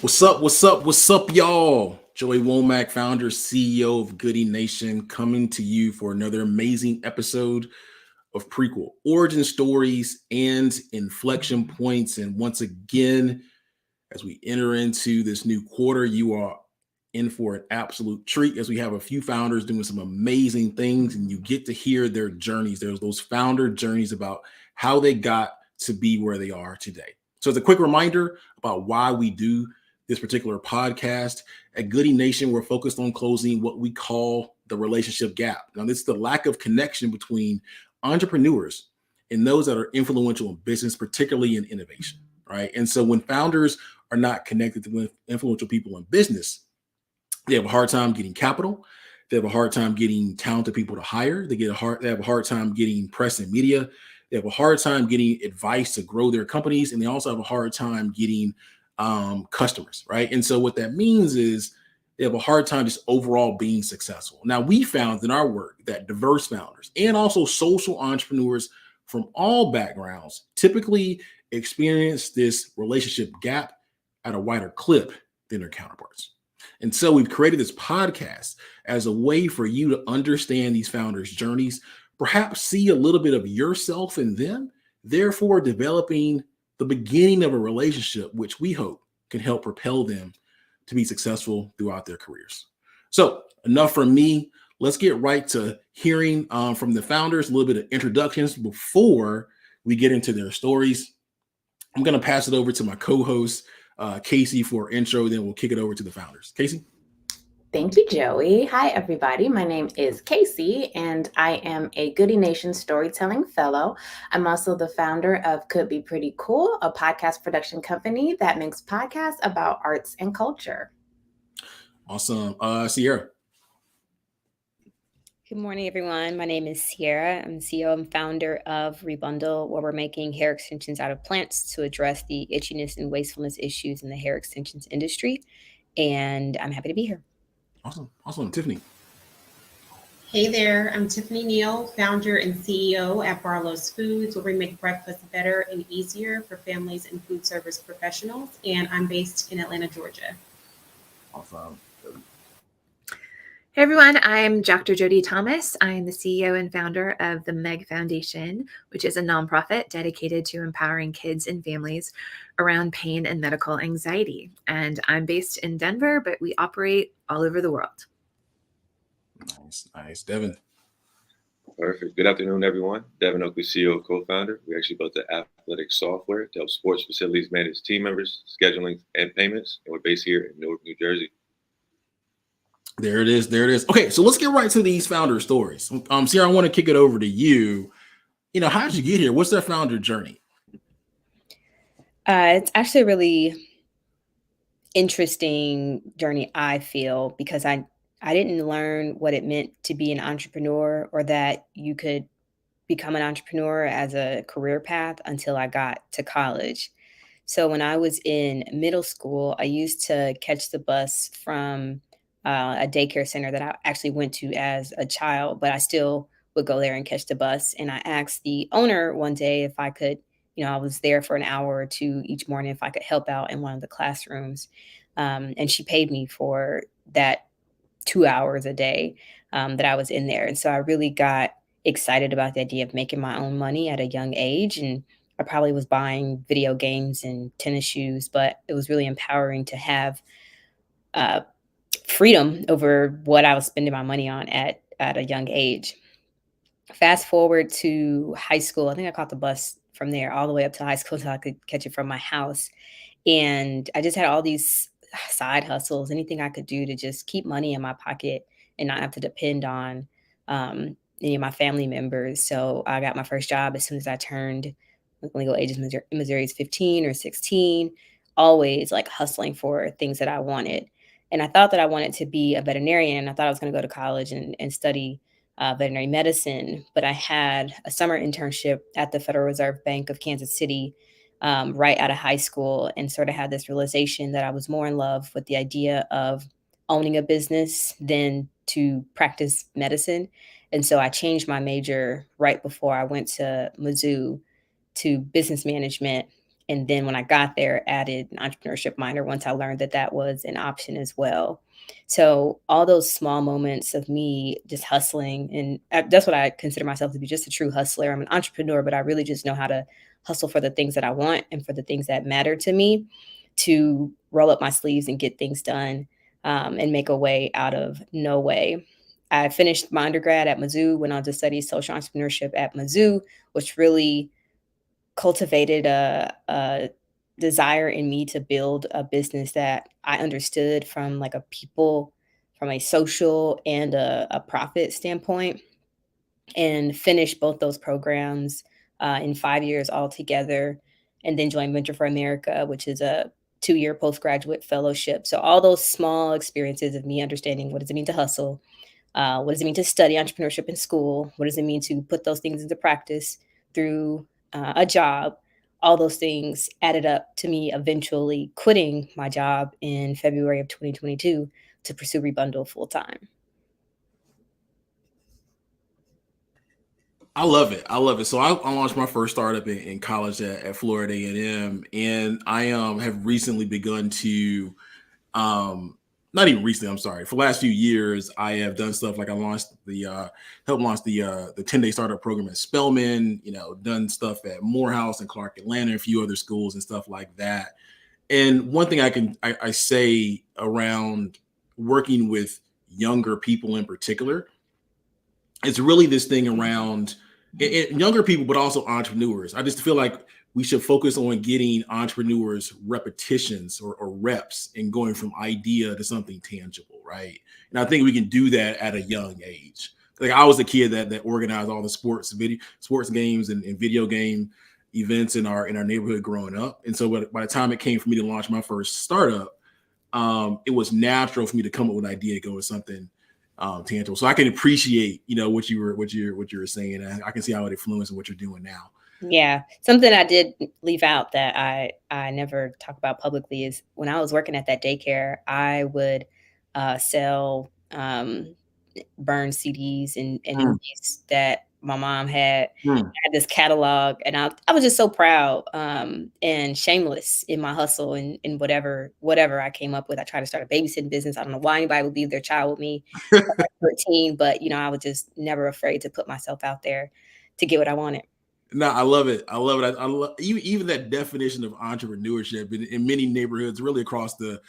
What's up? What's up? What's up, y'all? Joey Womack, founder, CEO of Goodie Nation, coming to you for another amazing episode of Prequel, origin stories and inflection points. And once again, as we enter into this new quarter, you are in for an absolute treat as we have a few founders doing some amazing things and you get to hear their journeys. There's those founder journeys about how they got to be where they are today. So, as a quick reminder about why we do this particular podcast, at Goodie Nation, we're focused on closing what we call the relationship gap. Now, this is the lack of connection between entrepreneurs and those that are influential in business, particularly in innovation, right? And so when founders are not connected with influential people in business, they have a hard time getting capital. They have a hard time getting talented people to hire. They have a hard time getting press and media. They have a hard time getting advice to grow their companies, and they also have a hard time getting customers, right? And so what that means is they have a hard time just overall being successful. Now, we found in our work that diverse founders and also social entrepreneurs from all backgrounds typically experience this relationship gap at a wider clip than their counterparts. And so we've created this podcast as a way for you to understand these founders' journeys, perhaps see a little bit of yourself in them, therefore developing the beginning of a relationship, which we hope can help propel them to be successful throughout their careers. So enough from me. Let's get right to hearing from the founders, a little bit of introductions before we get into their stories. I'm going to pass it over to my co-host, Casey, for intro, then we'll kick it over to the founders. Casey? Thank you, Joey. Hi, everybody. My name is Casey, and I am a Goodie Nation storytelling fellow. I'm also the founder of Could Be Pretty Cool, a podcast production company that makes podcasts about arts and culture. Awesome. Sierra? Good morning, everyone. My name is Sierra. I'm CEO and founder of Rebundle, where we're making hair extensions out of plants to address the itchiness and wastefulness issues in the hair extensions industry. And I'm happy to be here. Awesome. Tiffany? Hey there, I'm Tiffany Neal, founder and CEO at Barlow's Foods, where we make breakfast better and easier for families and food service professionals. And I'm based in Atlanta, Georgia. Awesome. Hey everyone, I'm Dr. Jody Thomas. I'm the CEO and founder of the Meg Foundation, which is a nonprofit dedicated to empowering kids and families around pain and medical anxiety. And I'm based in Denver, but we operate all over the world. Nice. Devin? Perfect. Good afternoon, everyone. Devin Oakley, CEO and co-founder. We actually built the athletic software to help sports facilities manage team members, scheduling, and payments. And we're based here in Newark, New Jersey. There it is. Okay, so let's get right to these founder stories. Sierra, I want to kick it over to you. How did you get here? What's their founder journey? It's actually a really interesting journey, I feel, because I didn't learn what it meant to be an entrepreneur or that you could become an entrepreneur as a career path until I got to college. So when I was in middle school, I used to catch the bus from a daycare center that I actually went to as a child, but I still would go there and catch the bus. And I asked the owner one day if I could, I was there for an hour or two each morning, if I could help out in one of the classrooms. And she paid me for that 2 hours a day that I was in there. And so I really got excited about the idea of making my own money at a young age. And I probably was buying video games and tennis shoes, but it was really empowering to have freedom over what I was spending my money on at a young age. Fast forward to high school. I think I caught the bus from there all the way up to high school until I could catch it from my house. And I just had all these side hustles, anything I could do to just keep money in my pocket and not have to depend on any of my family members. So I got my first job as soon as I turned legal age in Missouri is 15 or 16, always like hustling for things that I wanted. And I thought that I wanted to be a veterinarian. I thought I was going to go to college and study veterinary medicine. But I had a summer internship at the Federal Reserve Bank of Kansas City right out of high school, and sort of had this realization that I was more in love with the idea of owning a business than to practice medicine. And so I changed my major right before I went to Mizzou to business management. And then when I got there, added an entrepreneurship minor once I learned that that was an option as well. So all those small moments of me just hustling, and that's what I consider myself to be, just a true hustler. I'm an entrepreneur, but I really just know how to hustle for the things that I want and for the things that matter to me, to roll up my sleeves and get things done, and make a way out of no way. I finished my undergrad at Mizzou, went on to study social entrepreneurship at Mizzou, which really cultivated a desire in me to build a business that I understood from like a people, from a social and a profit standpoint, and finished both those programs in 5 years altogether, and then joined Venture for America, which is a 2-year postgraduate fellowship. So all those small experiences of me understanding what does it mean to hustle, what does it mean to study entrepreneurship in school, what does it mean to put those things into practice through a job, all those things added up to me eventually quitting my job in February of 2022 to pursue Rebundle full time. I love it. I love it. So I launched my first startup in college at Florida A&M, and I have recently begun to, not even recently, I'm sorry. For the last few years, I have done stuff like I launched helped launch the 10-day startup program at Spelman, done stuff at Morehouse and Clark Atlanta, a few other schools and stuff like that. And one thing I say around working with younger people in particular, it's really this thing around younger people, but also entrepreneurs. I just feel like we should focus on getting entrepreneurs repetitions or reps and going from idea to something tangible, right? And I think we can do that at a young age. Like I was the kid that organized all the sports games and video game events in our neighborhood growing up. And so by the time it came for me to launch my first startup, it was natural for me to come up with an idea, go with something tangible. So I can appreciate, what you were saying. And I can see how it influences what you're doing now. Yeah. Something I did leave out that I never talk about publicly is when I was working at that daycare, I would sell burned CDs and movies that my mom had. I had this catalog, and I was just so proud and shameless in my hustle and in whatever I came up with. I tried to start a babysitting business. I don't know why anybody would leave their child with me at like 13, but I was just never afraid to put myself out there to get what I wanted. No, I love it. I love it. I love even that definition of entrepreneurship in many neighborhoods, really across the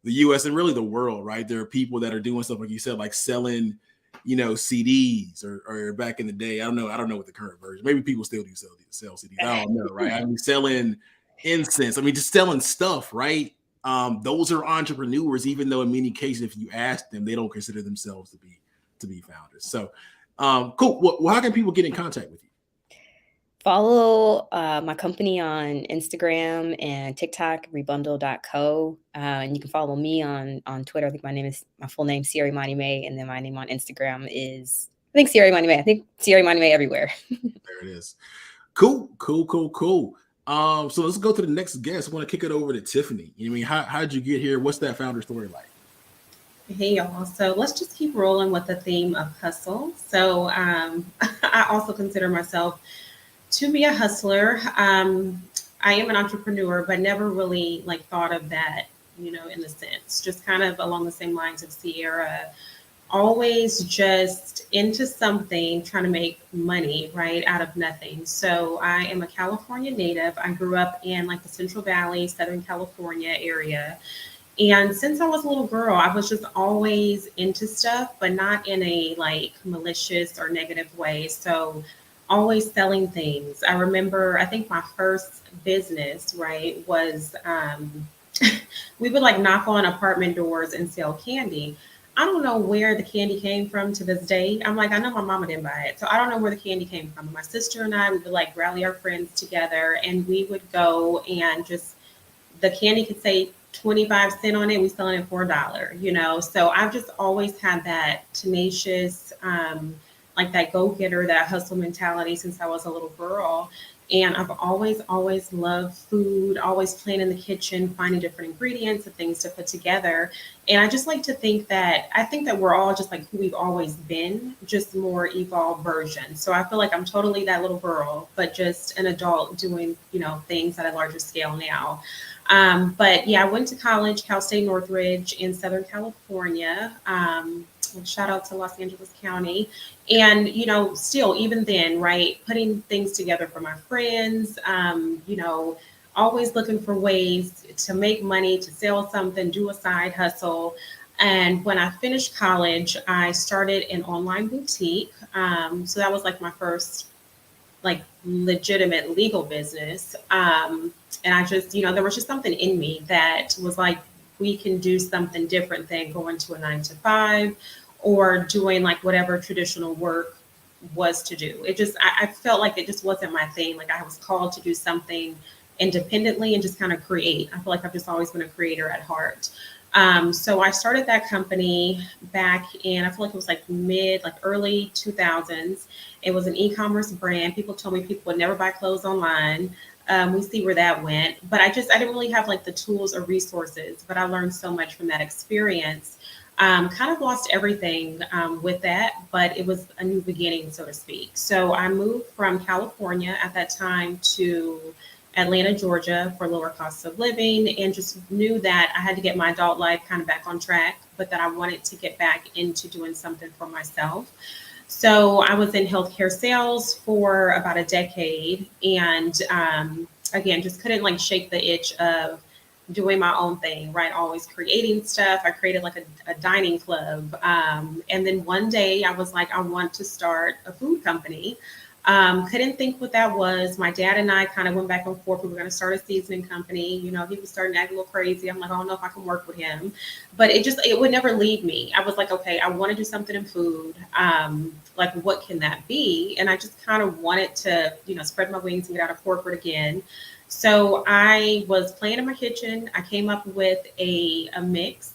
U.S. and really the world, right? There are people that are doing stuff like you said, like selling, CDs or back in the day. I don't know what the current version. Maybe people still do sell CDs. I don't know, right? I mean, selling incense. I mean, just selling stuff, right? Those are entrepreneurs, even though in many cases, if you ask them, they don't consider themselves to be founders. So, cool. Well, how can people get in contact with you? Follow my company on Instagram and TikTok, rebundle.co. And you can follow me on Twitter. I think my full name, Sierra Imani May. And then my name on Instagram is, I think Sierra Imani May. I think Sierra Imani May everywhere. There it is. Cool. So let's go to the next guest. I want to kick it over to Tiffany. I mean, how did you get here? What's that founder story like? Hey y'all, so let's just keep rolling with the theme of hustle. So I also consider myself to be a hustler. I am an entrepreneur, but never really thought of that, in the sense, just kind of along the same lines of Sierra, always just into something, trying to make money, right, out of nothing. So I am a California native. I grew up in the Central Valley, Southern California area. And since I was a little girl, I was just always into stuff, but not in a malicious or negative way. So always selling things. I remember, I think my first business, right, was we would knock on apartment doors and sell candy. I don't know where the candy came from to this day. I'm I know my mama didn't buy it. So I don't know where the candy came from. My sister and I, we would rally our friends together and we would go and just, the candy could say 25 cents on it. We selling it for $1, So I've just always had that tenacious, like that go-getter, that hustle mentality since I was a little girl. And I've always loved food, always playing in the kitchen, finding different ingredients and things to put together. And I just like to think that we're all just like who we've always been, just more evolved version. So I feel like I'm totally that little girl, but just an adult doing, things at a larger scale now. But yeah, I went to college, Cal State Northridge in Southern California. Shout out to Los Angeles County. And, still, even then, right, putting things together for my friends, always looking for ways to make money, to sell something, do a side hustle. And when I finished college, I started an online boutique. So that was like my first like legitimate legal business. And I just, there was just something in me that was like, we can do something different than going to a 9 to 5 or doing like whatever traditional work was to do. It just, I felt like it just wasn't my thing. Like I was called to do something independently and just kind of create. I feel like I've just always been a creator at heart. So I started that company back in, I feel like it was like early 2000s. It was an e-commerce brand. People told me people would never buy clothes online. We see where that went, but I didn't really have like the tools or resources, but I learned so much from that experience. Kind of lost everything with that, but it was a new beginning, so to speak. So I moved from California at that time to Atlanta, Georgia for lower costs of living, and just knew that I had to get my adult life kind of back on track, but that I wanted to get back into doing something for myself. So I was in healthcare sales for about a decade, and again, just couldn't like shake the itch of doing my own thing, right? Always creating stuff. I created like a dining club. And then one day I was like, I want to start a food company. Couldn't think what that was. My dad and I kind of went back and forth. We were going to start a seasoning company. He was starting to act a little crazy. I'm like, I don't know if I can work with him, but it would never leave me. I was like, okay, I want to do something in food. Like what can that be? And I just kind of wanted to, spread my wings and get out of corporate again. So I was playing in my kitchen. I came up with a mix,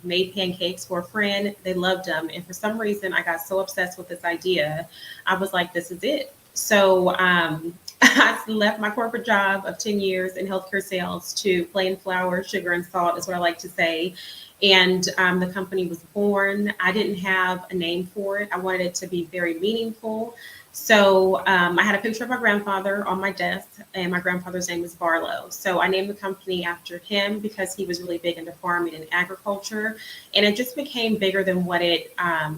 made pancakes for a friend. They loved them. And for some reason, I got so obsessed with this idea. I was like, this is it. So I left my corporate job of 10 years in healthcare sales to plain flour, sugar, and salt is what I like to say. And the company was born. I didn't have a name for it. I wanted it to be very meaningful. So I had a picture of my grandfather on my desk, and my grandfather's name is Barlow. So I named the company after him because he was really big into farming and agriculture. And it just became bigger than what it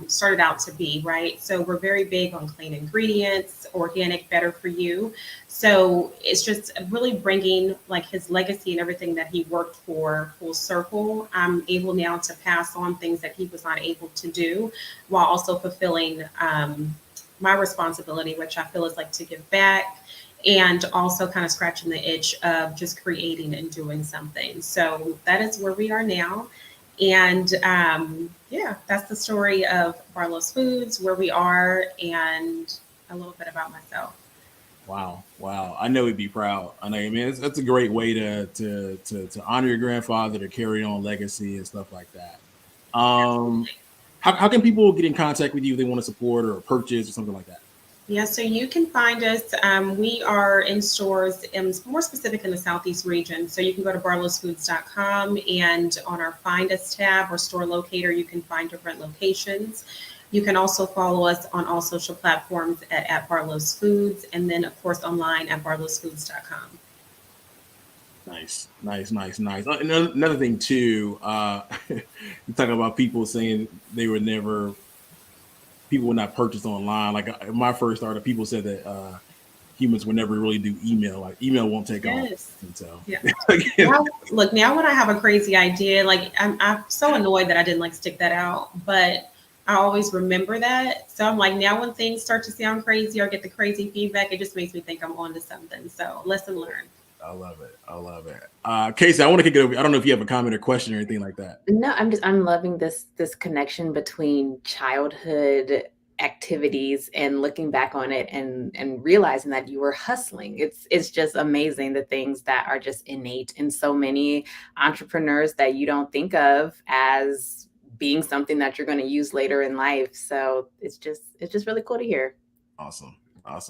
started out to be, right? So we're very big on clean ingredients, organic, better for you. So it's just really bringing like his legacy and everything that he worked for full circle. I'm able now to pass on things that he was not able to do while also fulfilling my responsibility, which I feel is like to give back and also kind of scratching the itch of just creating and doing something. So that is where we are now. And yeah, that's the story of Barlow's Foods, where we are, and a little bit about myself. Wow. I know he'd be proud. I know, that's a great way to honor your grandfather, to carry on legacy and stuff like that. How can people get in contact with you if they want to support or purchase or something like that? Yeah, so you can find us. We are in stores, more specific in the Southeast region. So you can go to barlowsfoods.com, and on our Find Us tab or store locator, you can find different locations. You can also follow us on all social platforms at Barlow's Foods, and then, of course, online at barlowsfoods.com. Nice. Another thing too, you talk about people saying people would not purchase online. Like my first startup, people said that humans would never really do email. Like email won't take off. And so, yeah. Now when I have a crazy idea, like I'm so annoyed that I didn't like stick that out, but I always remember that. So I'm like, now when things start to sound crazy or get the crazy feedback, it just makes me think I'm onto something. So lesson learned. I love it. Casey, I want to kick it over. I don't know if you have a comment or question or anything like that. No, I'm loving this connection between childhood activities and looking back on it and realizing that you were hustling. It's just amazing, the things that are just innate in so many entrepreneurs that you don't think of as being something that you're going to use later in life. So it's just really cool to hear. Awesome. Well,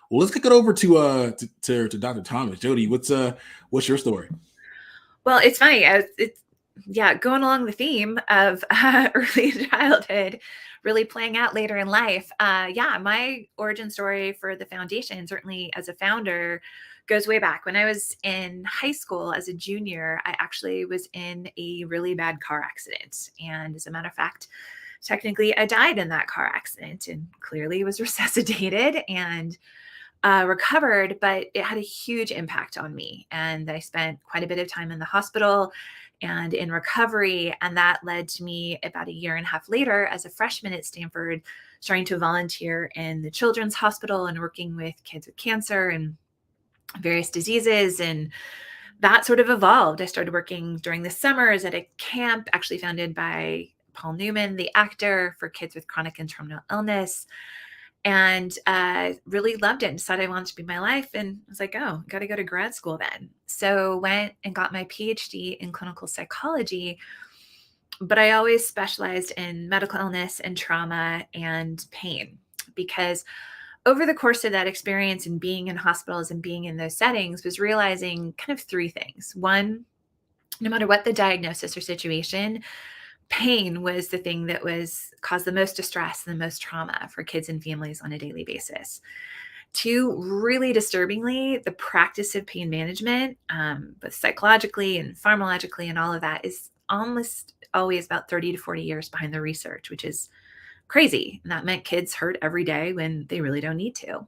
let's kick it over to Dr. Thomas. Jody, what's your story? Well, it's funny. Going along the theme of early childhood really playing out later in life. My origin story for the foundation, certainly as a founder, goes way back. When I was in high school as a junior, I actually was in a really bad car accident. And as a matter of fact, technically I died in that car accident and clearly was resuscitated and recovered, but it had a huge impact on me. And I spent quite a bit of time in the hospital and in recovery. And that led to me about a year and a half later as a freshman at Stanford, starting to volunteer in the Children's Hospital and working with kids with cancer and various diseases. And that sort of evolved. I started working during the summers at a camp actually founded by Paul Newman, the actor, for kids with chronic and terminal illness. And really loved it and decided I wanted to be my life. And I was like, oh, got to go to grad school then. So went and got my PhD in clinical psychology. But I always specialized in medical illness and trauma and pain, because over the course of that experience and being in hospitals and being in those settings was realizing kind of three things. One, no matter what the diagnosis or situation, pain was the thing that caused the most distress and the most trauma for kids and families on a daily basis. Two, really disturbingly, the practice of pain management, both psychologically and pharmacologically and all of that, is almost always about 30 to 40 years behind the research, which is crazy. And that meant kids hurt every day when they really don't need to.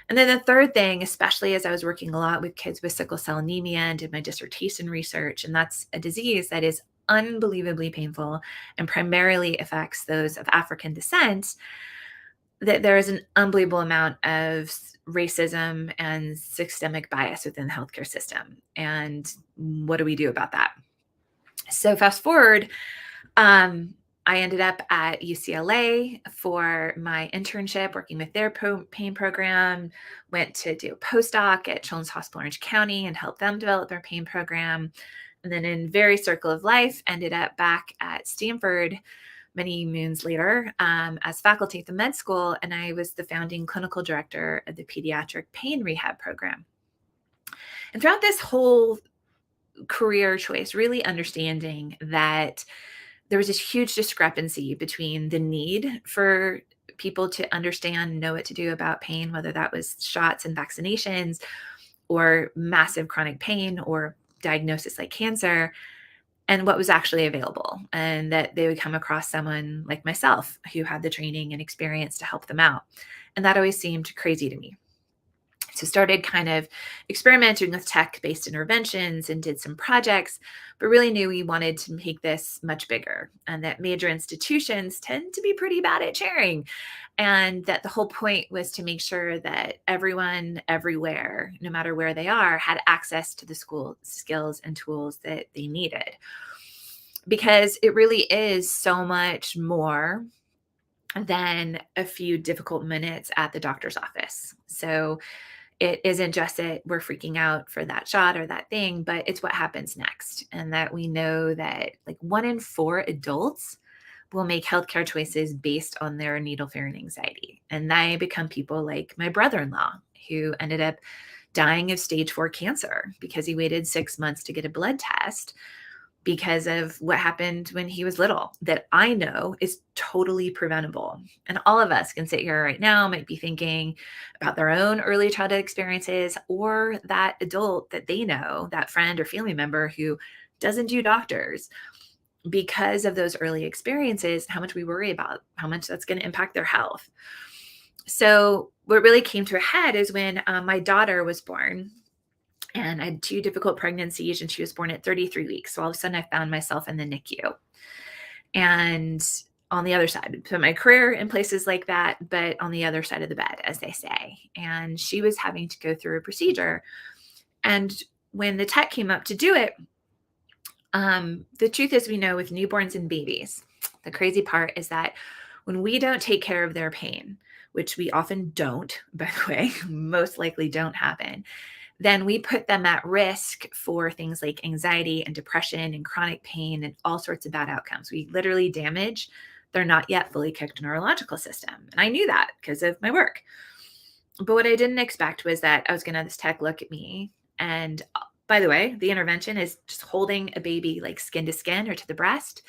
And then the third thing, especially as I was working a lot with kids with sickle cell anemia and did my dissertation research, and that's a disease that is unbelievably painful and primarily affects those of African descent, that there is an unbelievable amount of racism and systemic bias within the healthcare system. And what do we do about that? So fast forward, I ended up at UCLA for my internship, working with their pain program, went to do a postdoc at Children's Hospital Orange County and help them develop their pain program. And then in very circle of life, ended up back at Stanford many moons later as faculty at the med school. And I was the founding clinical director of the pediatric pain rehab program. And throughout this whole career choice, really understanding that there was this huge discrepancy between the need for people to understand and know what to do about pain, whether that was shots and vaccinations or massive chronic pain or diagnosis like cancer, and what was actually available, and that they would come across someone like myself who had the training and experience to help them out. And that always seemed crazy to me. So started kind of experimenting with tech-based interventions and did some projects, but really knew we wanted to make this much bigger, and that major institutions tend to be pretty bad at sharing. And that the whole point was to make sure that everyone, everywhere, no matter where they are, had access to the school skills and tools that they needed. Because it really is so much more than a few difficult minutes at the doctor's office. So it isn't just that we're freaking out for that shot or that thing, but it's what happens next. And that we know that like 1 in 4 adults will make healthcare choices based on their needle fear and anxiety. And they become people like my brother-in-law, who ended up dying of stage 4 cancer because he waited 6 months to get a blood test because of what happened when he was little, that I know is totally preventable. And all of us can sit here right now, might be thinking about their own early childhood experiences, or that adult that they know, that friend or family member who doesn't do doctors because of those early experiences, how much we worry about how much that's going to impact their health. So what really came to a head is when my daughter was born. And I had 2 difficult pregnancies, and she was born at 33 weeks. So all of a sudden I found myself in the NICU and on the other side. So my career in places like that, but on the other side of the bed, as they say. And she was having to go through a procedure. And when the tech came up to do it, the truth is, we know with newborns and babies, the crazy part is that when we don't take care of their pain, which we often don't, by the way, most likely don't happen, then we put them at risk for things like anxiety and depression and chronic pain and all sorts of bad outcomes. We literally damage their not yet fully cooked neurological system. And I knew that because of my work. But what I didn't expect was that I was going to have this tech look at me. And by the way, the intervention is just holding a baby like skin to skin or to the breast,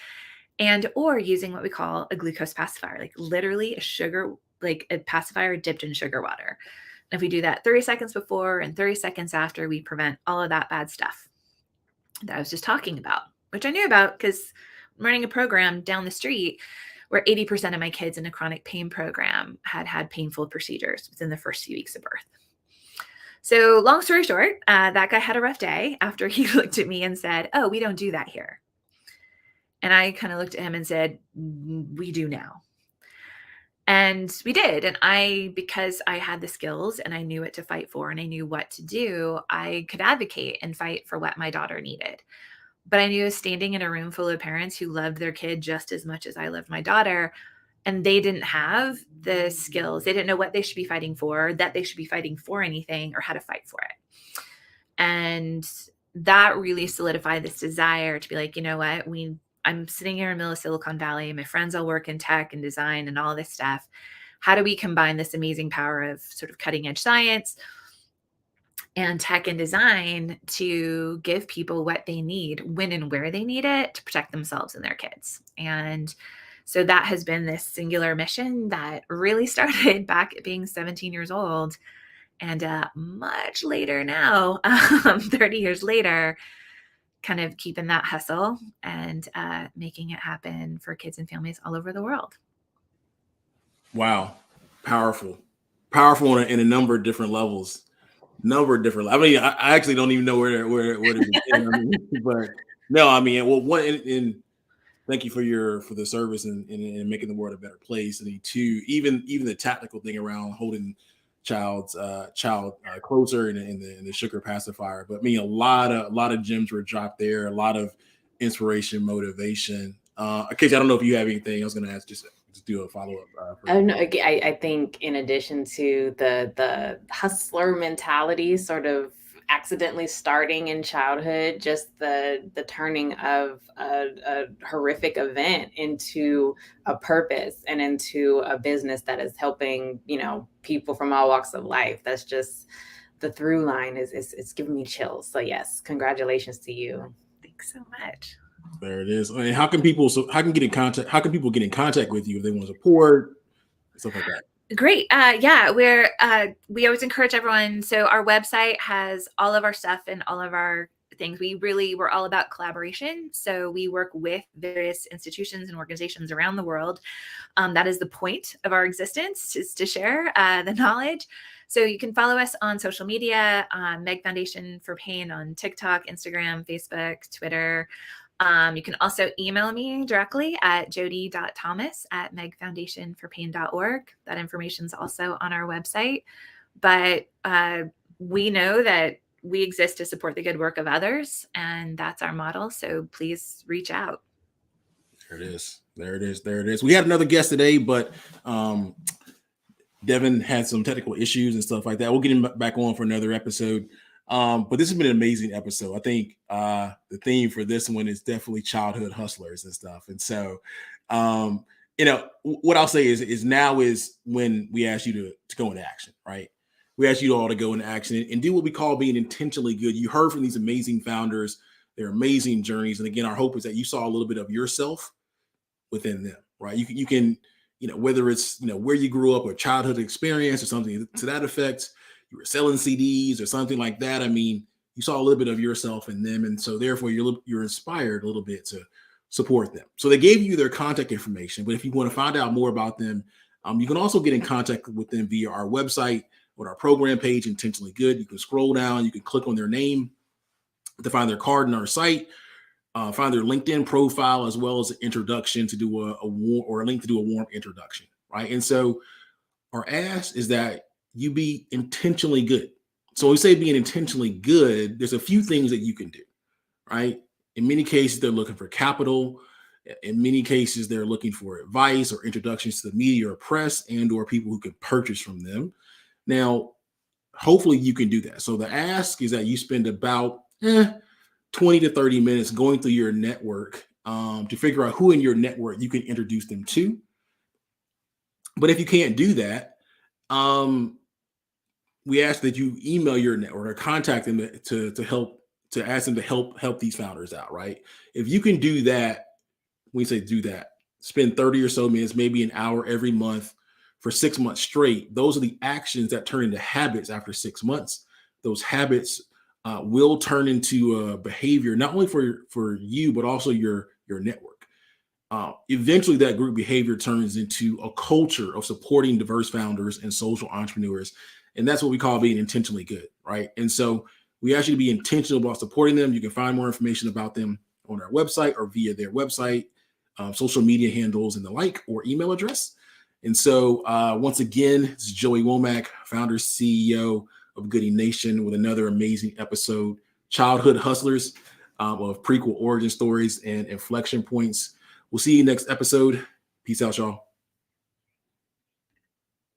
and or using what we call a glucose pacifier, like literally a sugar, like a pacifier dipped in sugar water. And if we do that 30 seconds before and 30 seconds after, we prevent all of that bad stuff that I was just talking about, which I knew about because I'm running a program down the street where 80% of my kids in a chronic pain program had painful procedures within the first few weeks of birth. So long story short, that guy had a rough day after he looked at me and said, "Oh, we don't do that here." And I kind of looked at him and said, "We do now." And we did. And because I had the skills and I knew what to fight for and I knew what to do, I could advocate and fight for what my daughter needed. But I knew standing in a room full of parents who loved their kid just as much as I loved my daughter, and they didn't have the skills. They didn't know what they should be fighting for, that they should be fighting for anything, or how to fight for it. And that really solidified this desire to be like, you know what, I'm sitting here in the middle of Silicon Valley. My friends all work in tech and design and all this stuff. How do we combine this amazing power of sort of cutting edge science and tech and design to give people what they need, when and where they need it, to protect themselves and their kids? And so that has been this singular mission that really started back at being 17 years old. And much later now, 30 years later, kind of keeping that hustle and making it happen for kids and families all over the world. Wow. Powerful in a number of different levels. I mean, I actually don't even know where to begin. But no, I mean, well, one, and thank you for the service and making the world a better place. And two, even the tactical thing around holding child closer and the sugar pacifier. But I mean, a lot of gems were dropped there, a lot of inspiration, motivation. Casey, I don't know if you have anything. I was going to ask, just do a follow-up. No, I think in addition to the hustler mentality sort of accidentally starting in childhood, just the turning of a horrific event into a purpose and into a business that is helping, people from all walks of life. That's just the through line it's giving me chills. So yes, congratulations to you. Thanks so much. There it is. I mean, how can people get in contact? How can people get in contact with you if they want support, stuff like that? Great. Yeah, we always encourage everyone. So our website has all of our stuff and all of our things. We're all about collaboration. So we work with various institutions and organizations around the world. That is the point of our existence, is to share the knowledge. So you can follow us on social media, Meg Foundation for Pain on TikTok, Instagram, Facebook, Twitter. You can also email me directly at jody.thomas@megfoundationforpain.org. That information is also on our website. But we know that we exist to support the good work of others, and that's our model. So please reach out. There it is. We had another guest today, but Devin had some technical issues and stuff like that. We'll get him back on for another episode. But this has been an amazing episode. I think the theme for this one is definitely childhood hustlers and stuff. And so, what I'll say is now is when we ask you to go into action, right? We ask you all to go into action and do what we call being intentionally good. You heard from these amazing founders, their amazing journeys. And again, our hope is that you saw a little bit of yourself within them, right? You can, whether it's, where you grew up or childhood experience or something to that effect, you were selling CDs or something like that. I mean, you saw a little bit of yourself in them. And so therefore you're inspired a little bit to support them. So they gave you their contact information, but if you want to find out more about them, you can also get in contact with them via our website with our program page, Intentionally Good. You can scroll down, you can click on their name to find their card in our site, find their LinkedIn profile, as well as an introduction to do a link to do a warm introduction, right? And so our ask is that you be intentionally good. So when we say being intentionally good, there's a few things that you can do, right? In many cases, they're looking for capital. In many cases, they're looking for advice or introductions to the media or press and or people who can purchase from them. Now, hopefully you can do that. So the ask is that you spend about 20 to 30 minutes going through your network to figure out who in your network you can introduce them to. But if you can't do that, we ask that you email your network or contact them to help, to ask them to help these founders out, right? If you can do that, we say do that, spend 30 or so minutes, maybe an hour every month for 6 months straight. Those are the actions that turn into habits after 6 months. Those habits will turn into behavior, not only for you, but also your network. Eventually, that group behavior turns into a culture of supporting diverse founders and social entrepreneurs. And that's what we call being intentionally good, right? And so we ask you to be intentional about supporting them. You can find more information about them on our website or via their website, social media handles and the like, or email address. And so once again, this is Joey Womack, founder, CEO of Goodie Nation, with another amazing episode, Childhood Hustlers of Prequel, Origin Stories and Inflection Points. We'll see you next episode. Peace out, y'all.